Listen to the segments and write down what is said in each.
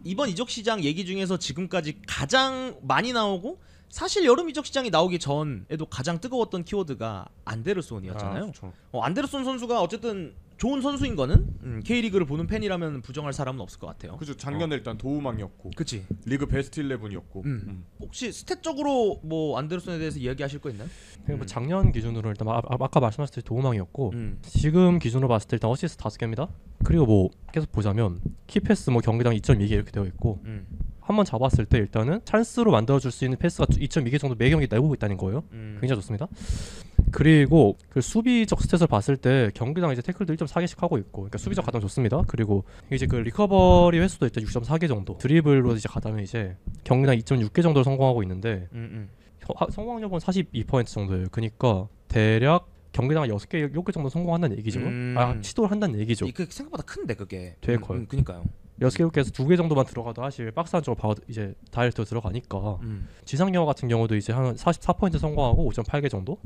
이번 이적 시장 얘기 중에서 지금까지 가장 많이 나오고 사실 여름 이적 시장이 나오기 전에도 가장 뜨거웠던 키워드가 안데르손이었잖아요. 그렇죠. 안데르손 선수가 어쨌든 좋은 선수인 거는 K리그를 보는 팬이라면 부정할 사람은 없을 것 같아요. 그죠. 작년에 일단 도움왕이었고, 그치. 리그 베스트 11이었고. 혹시 스탯적으로 뭐 안데르손에 대해서 이야기하실 거 있나요? 뭐 작년 기준으로 일단 아까 말씀하셨듯이 도움왕이었고 지금 기준으로 봤을 때 일단 어시스트 5개입니다. 그리고 뭐 계속 보자면 키패스 뭐 경기당 2.2개 이렇게 되어 있고 한번 잡았을 때 일단은 찬스로 만들어줄 수 있는 패스가 2.2개 정도 매 경기 내보고 있다는 거예요. 굉장히 좋습니다. 그리고 그 수비적 스탯을 봤을 때 경기당 이제 태클도 1.4개씩 하고 있고, 그러니까 수비적 가담 좋습니다. 그리고 이제 그 리커버리 횟수도 일단 6.4개 정도, 드리블로 이제 가담이 이제 경기당 2.6개 정도를 성공하고 있는데 성공률은 42% 정도예요. 그러니까 대략 경기당 6개, 6개 정도 성공한다는 얘기죠. 시도를 한다는 얘기죠. 그 생각보다 큰데 그게. 되게 커요. 그니까요. 6개, 6개에서 2개 정도만 들어가도 사실 박스 안쪽으로 바로 이제 다이렉트로 들어가니까 지상경합 같은 경우도 이제 한 44% 성공하고 5.8개 정도?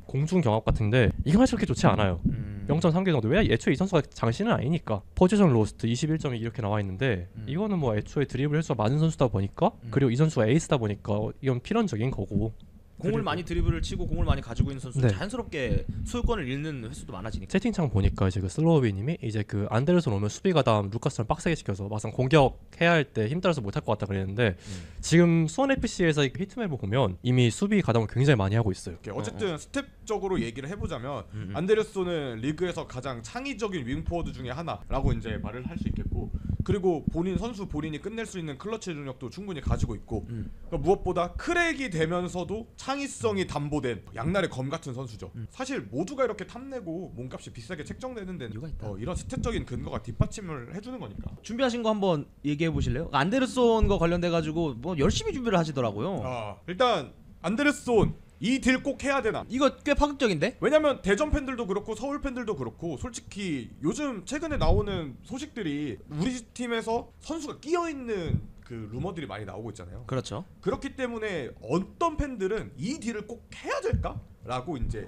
공중경합 같은데 이게 사실 그렇게 좋지 않아요. 0.3개 정도. 왜? 애초에 이 선수가 장신은 아니니까. 포지션 로스트 21.2 이렇게 나와 있는데 이거는 뭐 애초에 드리블 횟수가 많은 선수다 보니까 그리고 이 선수가 에이스다 보니까 이건 필연적인 거고. 공을 많이 드리블을 치고 공을 많이 가지고 있는 선수는 자연스럽게 소유권을 잃는 횟수도 많아지니까. 채팅창 보니까 이제 그 슬로우비님이 이제 그 안데르손 오면 수비가 다음 루카스랑 빡세게 시켜서 막상 공격해야 할 때 힘들어서 못할 것 같다 그랬는데 지금 수원 FC에서 히트맵을 보면 이미 수비 가담을 굉장히 많이 하고 있어요. 어쨌든 스텝적으로 얘기를 해보자면 안데르손은 리그에서 가장 창의적인 윙포워드 중에 하나라고 이제 말을 할 수 있겠고, 그리고 선수 본인이 끝낼 수 있는 클러치 능력도 충분히 가지고 있고, 그러니까 무엇보다 크랙이 되면서도 창의성이 담보된 양날의 검 같은 선수죠. 사실 모두가 이렇게 탐내고 몸값이 비싸게 책정되는 데는 이유가 있다. 이런 스탯적인 근거가 뒷받침을 해주는 거니까. 준비하신 거 한번 얘기해 보실래요? 안데르손과 관련돼 가지고 뭐 열심히 준비를 하시더라고요. 일단 안데르손 이 딜 꼭 해야 되나? 이거 꽤 파격적인데? 왜냐면 대전 팬들도 그렇고 서울 팬들도 그렇고 솔직히 요즘 최근에 나오는 소식들이 우리 팀에서 선수가 끼어있는 그 루머들이 많이 나오고 있잖아요. 그렇죠. 그렇기 때문에 어떤 팬들은 이 딜을 꼭 해야 될까라고 이제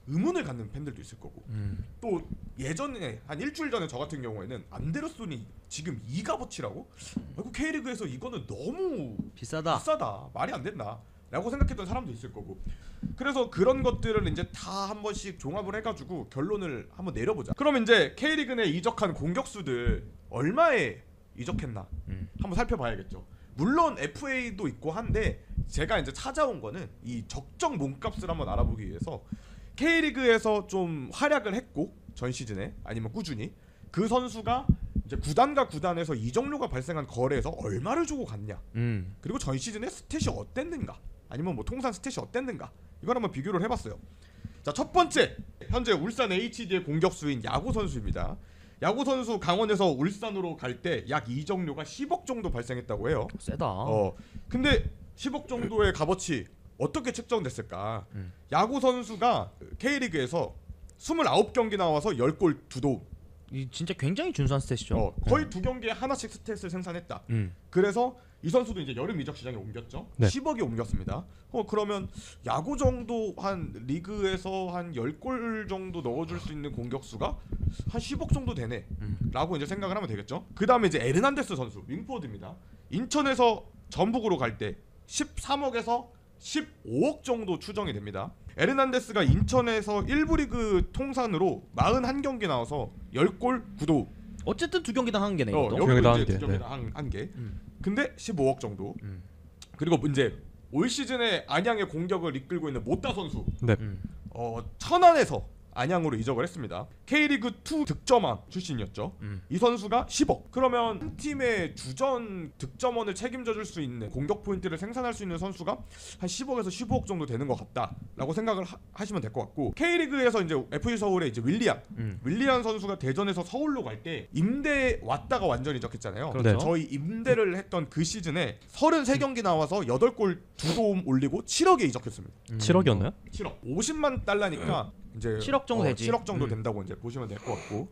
의문을 갖는 팬들도 있을 거고, 또 예전에 한 일주일 전에 저 같은 경우에는 안데르손이 지금 2값어치라고? 아이고 K리그에서 이거는 너무 비싸다. 말이 안 된다 라고 생각했던 사람도 있을 거고, 그래서 그런 것들을 이제 다 한 번씩 종합을 해가지고 결론을 한번 내려보자. 그럼 이제 K리그 내 이적한 공격수들 얼마에 이적했나 한번 살펴봐야겠죠. 물론 FA도 있고 한데 제가 이제 찾아온 거는 이 적정 몸값을 한번 알아보기 위해서 K리그에서 좀 활약을 했고 전 시즌에 아니면 꾸준히 그 선수가 이제 구단과 구단에서 이적료가 발생한 거래에서 얼마를 주고 갔냐, 그리고 전 시즌에 스탯이 어땠는가, 아니면 뭐 통산 스탯이 어땠는가, 이걸 한번 비교를 해봤어요. 자, 첫 번째, 현재 울산 HD의 공격수인 야구 선수입니다. 야구 선수 강원에서 울산으로 갈 때 약 이적료가 10억 정도 발생했다고 해요. 세다. 근데 10억 정도의 값어치 어떻게 책정됐을까? 야구 선수가 K리그에서 29경기 나와서 10골 2도움. 이 진짜 굉장히 준수한 스탯이죠. 거의 2경기에 하나씩 스탯을 생산했다. 그래서 이 선수도 이제 여름 이적 시장에 옮겼죠. 네. 10억에 옮겼습니다. 그러면 야구 정도 한 리그에서 한 10골 정도 넣어줄 수 있는 공격수가 한 10억 정도 되네 라고 이제 생각을 하면 되겠죠. 그 다음에 이제 에르난데스 선수 윙포워드입니다. 인천에서 전북으로 갈 때 13억에서 15억 정도 추정이 됩니다. 에르난데스가 인천에서 1부 리그 통산으로 41경기 나와서 10골 9도. 어쨌든 2경기당 1개네 이것도. 여기도 이제 2경기당 1개. 근데 15억 정도. 그리고 이제 올 시즌에 안양의 공격을 이끌고 있는 모따 선수. 네. 천안에서 안양으로 이적을 했습니다. K리그2 득점왕 출신이었죠. 이 선수가 10억. 그러면 한 팀의 주전 득점원을 책임져 줄 수 있는 공격 포인트를 생산할 수 있는 선수가 한 10억에서 15억 정도 되는 것 같다라고 생각을 하시면 될 것 같고, K리그에서 이제 FC 서울의 이제 윌리안 선수가 대전에서 서울로 갈 때 임대 왔다가 완전히 이적했잖아요. 그렇죠. 저희 임대를 했던 그 시즌에 33경기 나와서 8골 2도움 올리고 7억에 이적했습니다. 7억이었나요? 7억. 50만 달러니까 이제 7억 정도 되지. 7억 정도 된다고 이제 보시면 될 것 같고.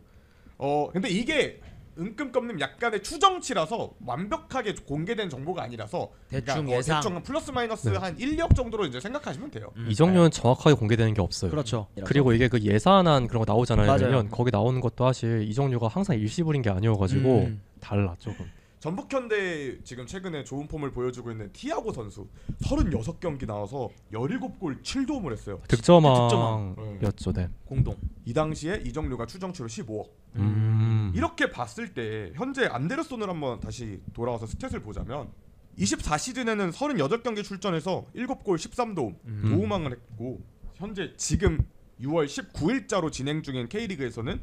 근데 이게 은금검님 약간의 추정치라서 완벽하게 공개된 정보가 아니라서 대충 예상. 대충 플러스 마이너스 한 1억 정도로 이제 생각하시면 돼요. 이적료는 정확하게 공개되는 게 없어요. 그렇죠. 그리고 이게 그 예산안 그런 거 나오잖아요. 맞아요. 매년 거기 나오는 것도 사실 이적료가 항상 일시불인 게 아니어가지고 달라 조금. 전북현대 지금 최근에 좋은 폼을 보여주고 있는 티아고 선수 36경기 나와서 17골 7도움을 했어요. 득점왕이었죠. 네. 공동. 이 당시에 이정류가 추정치로 15억. 이렇게 봤을 때 현재 안데르손을 한번 다시 돌아와서 스탯을 보자면 24시즌에는 38경기 출전해서 7골 13도움 도움왕을 했고 현재 지금 6월 19일자로 진행 중인 K리그에서는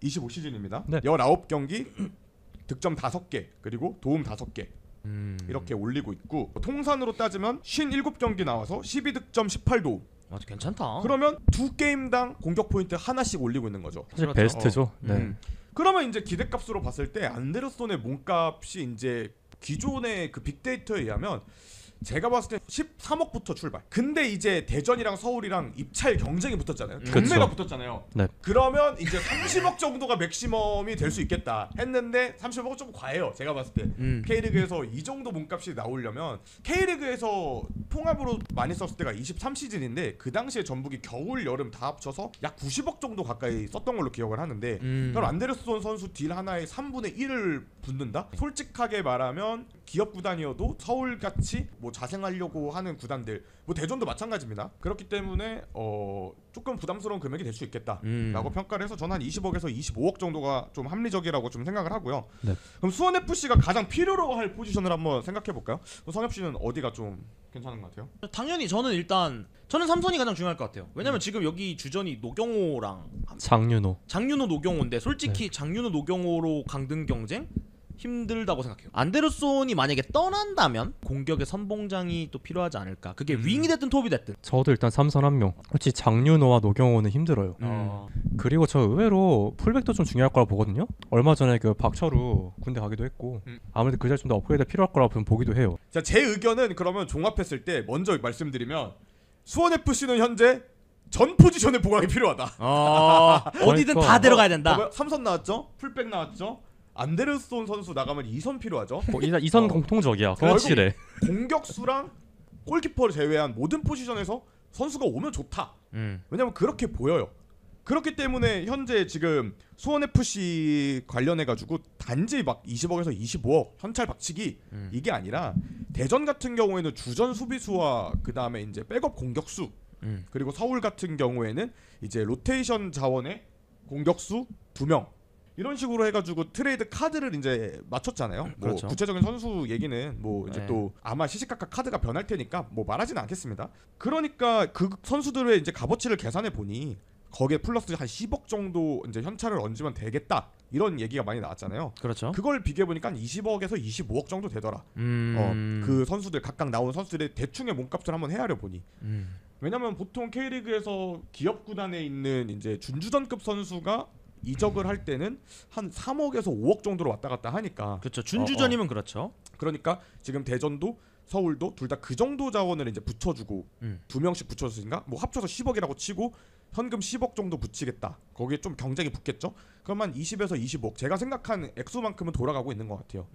25시즌입니다. 네. 19경기 득점 5개 그리고 도움 5개 이렇게 올리고 있고 통산으로 따지면 57경기 나와서 12득점 18도움. 아주 괜찮다. 그러면 2게임당 공격 포인트 하나씩 올리고 있는 거죠. 사실 그렇죠. 베스트죠. 네. 그러면 이제 기대값으로 봤을 때 안데르손의 몸값이 이제 기존의 그 빅데이터에 의하면 제가 봤을 때 13억부터 출발. 근데 이제 대전이랑 서울이랑 입찰 경쟁이 붙었잖아요. 경매가 붙었잖아요. 네. 그러면 이제 30억 정도가 맥시멈이 될 수 있겠다 했는데 30억은 좀 과해요. 제가 봤을 때 K리그에서 이 정도 몸값이 나오려면 K리그에서 통합으로 많이 썼을 때가 23시즌인데 그 당시에 전북이 겨울 여름 다 합쳐서 약 90억 정도 가까이 썼던 걸로 기억을 하는데 그럼 안데르손 선수 딜 하나에 3분의 1을 붓는다? 솔직하게 말하면 기업 구단이어도 서울같이 뭐 자생하려고 하는 구단들 뭐 대전도 마찬가지입니다. 그렇기 때문에 조금 부담스러운 금액이 될 수 있겠다라고 평가를 해서 저는 한 20억에서 25억 정도가 좀 합리적이라고 좀 생각을 하고요. 네. 그럼 수원FC가 가장 필요로 할 포지션을 한번 생각해 볼까요? 성엽 씨는 어디가 좀 괜찮은 것 같아요? 당연히 저는 삼선이 가장 중요할 것 같아요. 왜냐면 지금 여기 주전이 노경호랑 장윤호 노경호인데 솔직히 장윤호 노경호로 강등 경쟁 힘들다고 생각해요. 안데르손이 만약에 떠난다면 공격의 선봉장이 또 필요하지 않을까. 그게 윙이 됐든 톱이 됐든. 저도 일단 삼선 한 명. 그렇지 장윤호와 노경호는 힘들어요. 그리고 저 의외로 풀백도 좀 중요할 거라 보거든요. 얼마 전에 그 박철우 군대 가기도 했고 아무래도 그 자리 좀 더 업그레이드 필요할 거라 보기도 해요. 자, 제 의견은 그러면 종합했을 때 먼저 말씀드리면 수원FC는 현재 전 포지션의 보강이 필요하다. 어디든 다 들어가야 된다. 삼선 나왔죠? 풀백 나왔죠? 안데르손 선수 나가면 2선 필요하죠. 일단 2선 공통적이야. 확실해. 공격수랑 골키퍼를 제외한 모든 포지션에서 선수가 오면 좋다. 왜냐면 그렇게 보여요. 그렇기 때문에 현재 지금 수원FC 관련해가지고 단지 막 20억에서 25억 현찰 박치기 이게 아니라 대전 같은 경우에는 주전 수비수와 그 다음에 이제 백업 공격수 그리고 서울 같은 경우에는 이제 로테이션 자원의 공격수 2명 이런 식으로 해가지고 트레이드 카드를 이제 맞췄잖아요. 그렇죠. 뭐 구체적인 선수 얘기는 뭐 이제 또 아마 시시각각 카드가 변할 테니까 뭐 말하지는 않겠습니다. 그러니까 그 선수들의 이제 값어치를 계산해 보니 거기에 플러스 한 10억 정도 이제 현찰을 얹으면 되겠다 이런 얘기가 많이 나왔잖아요. 그렇죠. 그걸 비교해 보니까 20억에서 25억 정도 되더라. 그 선수들 각각 나온 선수들의 대충의 몸값을 한번 헤아려 보니. 왜냐면 보통 K리그에서 기업 구단에 있는 이제 준주전급 선수가 이적을 할 때는 한 3억에서 5억 정도로 왔다 갔다 하니까. 그렇죠. 준주전이면 그렇죠. 그러니까 지금 대전도 서울도 둘 다 그 정도 자원을 이제 붙여주고 2명씩 붙여주니까 뭐 합쳐서 10억이라고 치고 현금 10억 정도 붙이겠다. 거기에 좀 경쟁이 붙겠죠. 그러면 20에서 25억 제가 생각한 액수만큼은 돌아가고 있는 것 같아요.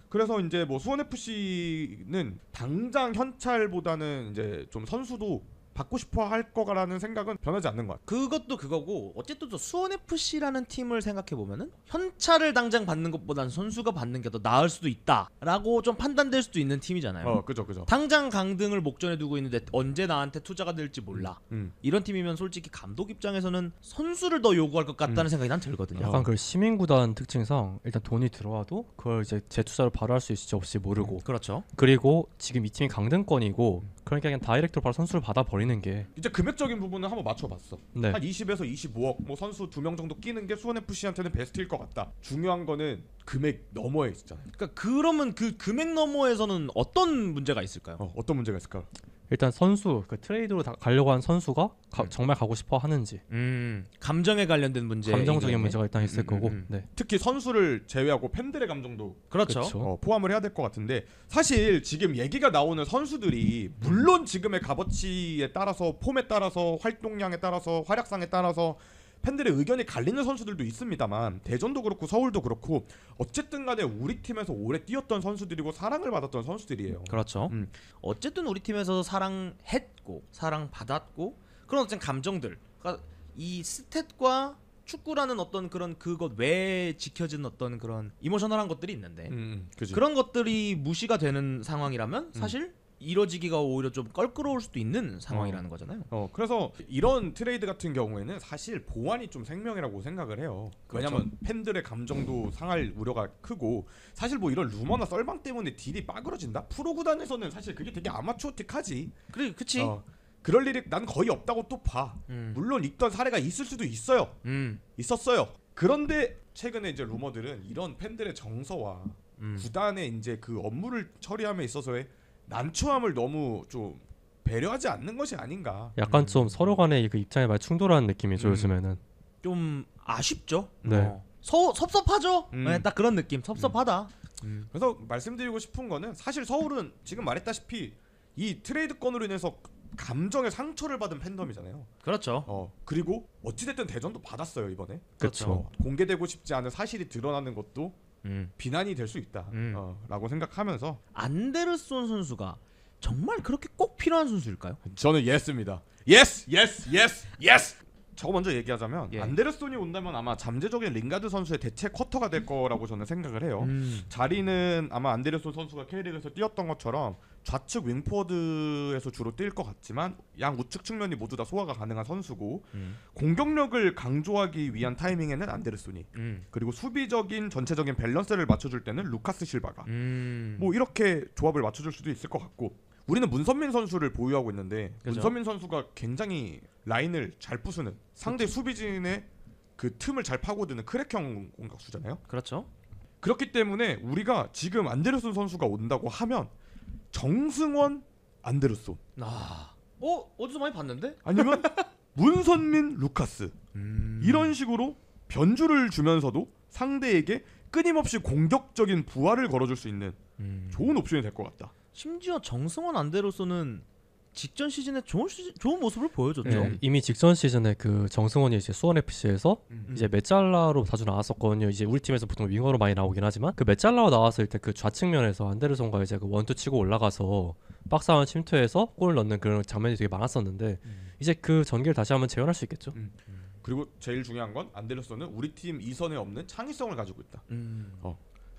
그래서 이제 뭐 수원FC는 당장 현찰보다는 이제 좀 선수도 받고 싶어 할 거라는 생각은 변하지 않는 것 같아요. 그것도 그거고 어쨌든 또 수원FC라는 팀을 생각해 보면은 현찰을 당장 받는 것보다는 선수가 받는 게 더 나을 수도 있다라고 좀 판단될 수도 있는 팀이잖아요. 그죠. 당장 강등을 목전에 두고 있는데 언제 나한테 투자가 될지 몰라. 이런 팀이면 솔직히 감독 입장에서는 선수를 더 요구할 것 같다는 생각이 난 들거든요. 약간 그 시민구단 특징상 일단 돈이 들어와도 그걸 이제 재투자를 바로 할 수 있을지 없이 모르고. 그렇죠. 그리고 지금 이 팀이 강등권이고 그러니까 그냥 다이렉트로 바로 선수를 받아버리는 게 이제 금액적인 부분은 한번 맞춰봤어. 네. 한 20에서 25억 뭐 선수 2명 정도 끼는 게 수원FC한테는 베스트일 것 같다. 중요한 거는 금액 너머에 있잖아요. 그러니까 그러면 그 금액 너머에서는 어떤 문제가 있을까요? 어떤 문제가 있을까요? 일단 선수 그 트레이드로 가려고 한 선수가 정말 가고 싶어 하는지 감정에 관련된 문제, 감정적인 문제가 일단 있을 거고 네. 특히 선수를 제외하고 팬들의 감정도 그렇죠. 포함을 해야 될 것 같은데 사실 지금 얘기가 나오는 선수들이 물론 지금의 값어치에 따라서 폼에 따라서 활동량에 따라서 활약상에 따라서 팬들의 의견이 갈리는 선수들도 있습니다만 대전도 그렇고 서울도 그렇고 어쨌든 간에 우리 팀에서 오래 뛰었던 선수들이고 사랑을 받았던 선수들이에요. 그렇죠. 어쨌든 우리 팀에서 사랑했고 사랑받았고 그런 어떤 감정들, 그러니까 이 스탯과 축구라는 어떤 그런 그것 외에 지켜진 어떤 그런 이모셔널한 것들이 있는데 그치. 그런 것들이 무시가 되는 상황이라면 사실 이뤄지기가 오히려 좀 껄끄러울 수도 있는 상황이라는 거잖아요. 그래서 이런 트레이드 같은 경우에는 사실 보완이 좀 생명이라고 생각을 해요. 그렇죠. 왜냐면 팬들의 감정도 상할 우려가 크고 사실 뭐 이런 루머나 썰방 때문에 딜이 빠그러진다? 프로 구단에서는 사실 그게 되게 아마추어틱하지. 그래, 그치. 그럴 일이 난 거의 없다고 또 봐. 물론 있던 사례가 있을 수도 있어요. 있었어요. 그런데 최근에 이제 루머들은 이런 팬들의 정서와 구단의 이제 그 업무를 처리함에 있어서의 난처함을 너무 좀 배려하지 않는 것이 아닌가. 약간 좀 서로 간의 그 입장에 많이 충돌하는 느낌이죠. 요즘에는 좀 아쉽죠. 네. 섭섭하죠. 네, 딱 그런 느낌. 섭섭하다. 그래서 말씀드리고 싶은 거는 사실 서울은 지금 말했다시피 이 트레이드건으로 인해서 감정의 상처를 받은 팬덤이잖아요. 그렇죠. 그리고 어찌됐든 대전도 받았어요 이번에. 그렇죠. 공개되고 싶지 않은 사실이 드러나는 것도 비난이 될 수 있다. 라고 생각하면서 안데르손 선수가 정말 그렇게 꼭 필요한 선수일까요? 저는 예스입니다. 예스. 저거 먼저 얘기하자면 예. 안데르손이 온다면 아마 잠재적인 링가드 선수의 대체 쿼터가 될 거라고 저는 생각을 해요. 자리는 아마 안데르손 선수가 K리그에서 뛰었던 것처럼 좌측 윙포워드에서 주로 뛸 것 같지만 양 우측 측면이 모두 다 소화가 가능한 선수고 공격력을 강조하기 위한 타이밍에는 안데르손이 그리고 수비적인 전체적인 밸런스를 맞춰줄 때는 루카스 실바가 뭐 이렇게 조합을 맞춰줄 수도 있을 것 같고 우리는 문선민 선수를 보유하고 있는데 그죠? 문선민 선수가 굉장히 라인을 잘 부수는 상대 수비진의 그 틈을 잘 파고드는 크랙형 공격수잖아요. 그렇죠. 그렇기 때문에 우리가 지금 안데르손 선수가 온다고 하면 정승원 안데르손 어디서 많이 봤는데? 아니면 문선민 루카스 이런 식으로 변주를 주면서도 상대에게 끊임없이 공격적인 부하를 걸어줄 수 있는 좋은 옵션이 될 것 같다. 심지어 정승원 안데르손은 직전 시즌에 좋은 모습을 보여줬죠. 네, 이미 직전 시즌에 그 정승원이 이제 수원 FC에서 이제 메짤라로 자주 나왔었거든요. 이제 우리 팀에서 보통 윙어로 많이 나오긴 하지만 그 메짤라로 나왔을 때 그 좌측면에서 안데르손과 이제 그 원투 치고 올라가서 박스 안을 침투해서 골을 넣는 그런 장면이 되게 많았었는데 이제 그 전기를 다시 한번 재현할 수 있겠죠. 그리고 제일 중요한 건 안데르손은 우리 팀 이선에 없는 창의성을 가지고 있다.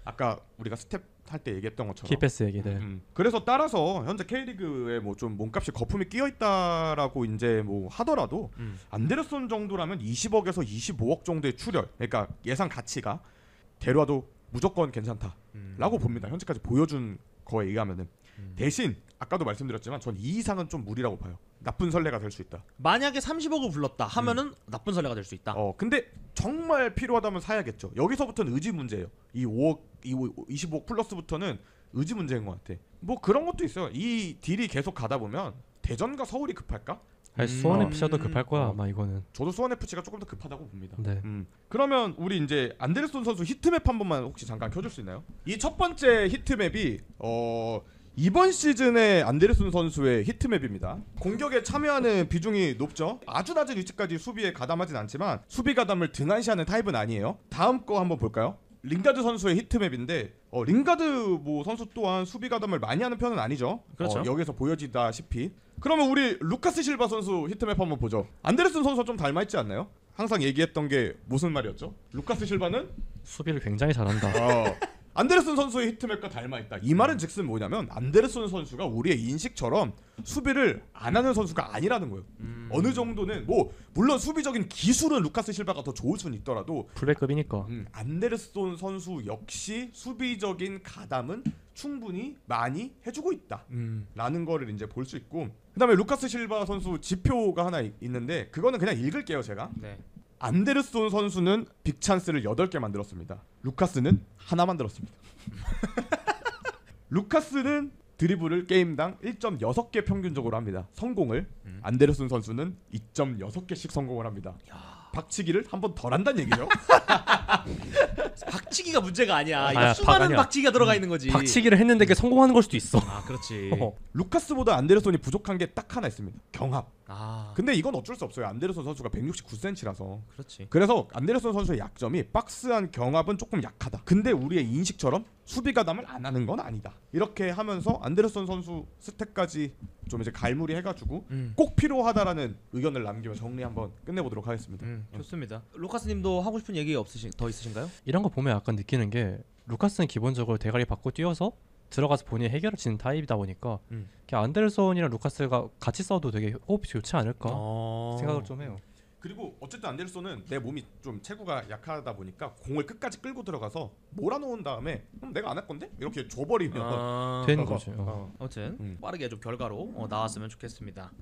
아까 우리가 스텝 할 때 얘기했던 것처럼 키패스 얘기네. 그래서 따라서 현재 K리그에 뭐 좀 몸값이 거품이 끼어 있다라고 이제 뭐 하더라도 안데르손 정도라면 20억에서 25억 정도의 출혈, 그러니까 예상 가치가 데려와도 무조건 괜찮다라고 봅니다. 현재까지 보여준 거에 의하면은 대신 아까도 말씀드렸지만 전 이 이상은 좀 무리라고 봐요. 나쁜 선례가 될 수 있다. 만약에 30억을 불렀다 하면은 나쁜 선례가 될 수 있다. 근데 정말 필요하다면 사야겠죠. 여기서부터는 의지 문제예요. 이 5억, 25억 플러스부터는 의지 문제인 것 같아. 뭐 그런 것도 있어요. 이 딜이 계속 가다 보면 대전과 서울이 급할까? 아니, 수원 FC도 급할 거야 아마 이거는. 저도 수원 FC가 조금 더 급하다고 봅니다. 네. 그러면 우리 이제 안데르손 선수 히트맵 한 번만 혹시 잠깐 켜줄 수 있나요? 이 첫 번째 히트맵이 이번 시즌의 안데르손 선수의 히트맵입니다. 공격에 참여하는 비중이 높죠. 아주 낮은 위치까지 수비에 가담하진 않지만 수비 가담을 등한시하는 타입은 아니에요. 다음 거 한번 볼까요? 링가드 선수의 히트맵인데 링가드 뭐 선수 또한 수비 가담을 많이 하는 편은 아니죠. 그렇죠. 여기서 보여지다시피. 그러면 우리 루카스 실바 선수 히트맵 한번 보죠. 안데르손 선수와 좀 닮아있지 않나요? 항상 얘기했던 게 무슨 말이었죠? 루카스 실바는 수비를 굉장히 잘한다. 안데르손 선수의 히트맵과 닮아있다. 이 말은 즉슨 뭐냐면 안데르손 선수가 우리의 인식처럼 수비를 안 하는 선수가 아니라는 거예요. 어느 정도는 뭐 물론 수비적인 기술은 루카스 실바가 더 좋을 수는 있더라도 풀백급이니까. 안데르손 선수 역시 수비적인 가담은 충분히 많이 해주고 있다 라는 거를 이제 볼 수 있고, 그 다음에 루카스 실바 선수 지표가 하나 있는데 그거는 그냥 읽을게요 제가. 네. 안데르손 선수는 빅찬스를 8개 만들었습니다. 루카스는 하나 만들었습니다. 루카스는 드리블을 게임당 1.6개 평균적으로 합니다. 성공을. 안데르손 선수는 2.6개씩 성공을 합니다. 박치기를 한 번 덜 한다는 얘기죠. 박치기가 문제가 아니야. 이거 수많은 박치기가 들어가 있는 거지. 박치기를 했는데 그게 성공하는 걸 수도 있어. 그렇지. 루카스보다 안데르손이 부족한 게 딱 하나 있습니다. 경합. 근데 이건 어쩔 수 없어요. 안데르손 선수가 169cm라서. 그렇지. 그래서 안데르손 선수의 약점이 박스한 경합은 조금 약하다. 근데 우리의 인식처럼 수비 가담을 안 하는 건 아니다. 이렇게 하면서 안데르손 선수 스택까지 좀 이제 갈무리 해가지고 꼭 필요하다라는 의견을 남기며 정리 한번 끝내보도록 하겠습니다. 좋습니다. 루카스님도 하고 싶은 얘기 더 있으신가요? 이런 거 보면 약간 느끼는 게 루카스는 기본적으로 대가리 받고 뛰어서 들어가서 본인이 해결을 지는 타입이다 보니까 안데르손이랑 루카스가 같이 써도 되게 호흡이 좋지 않을까 생각을 좀 해요. 그리고 어쨌든 안데르손은 내 몸이 좀 체구가 약하다 보니까 공을 끝까지 끌고 들어가서 몰아놓은 다음에 내가 안 할 건데? 이렇게 줘버리면 된 거죠. 아무튼 빠르게 좀 결과로 나왔으면 좋겠습니다.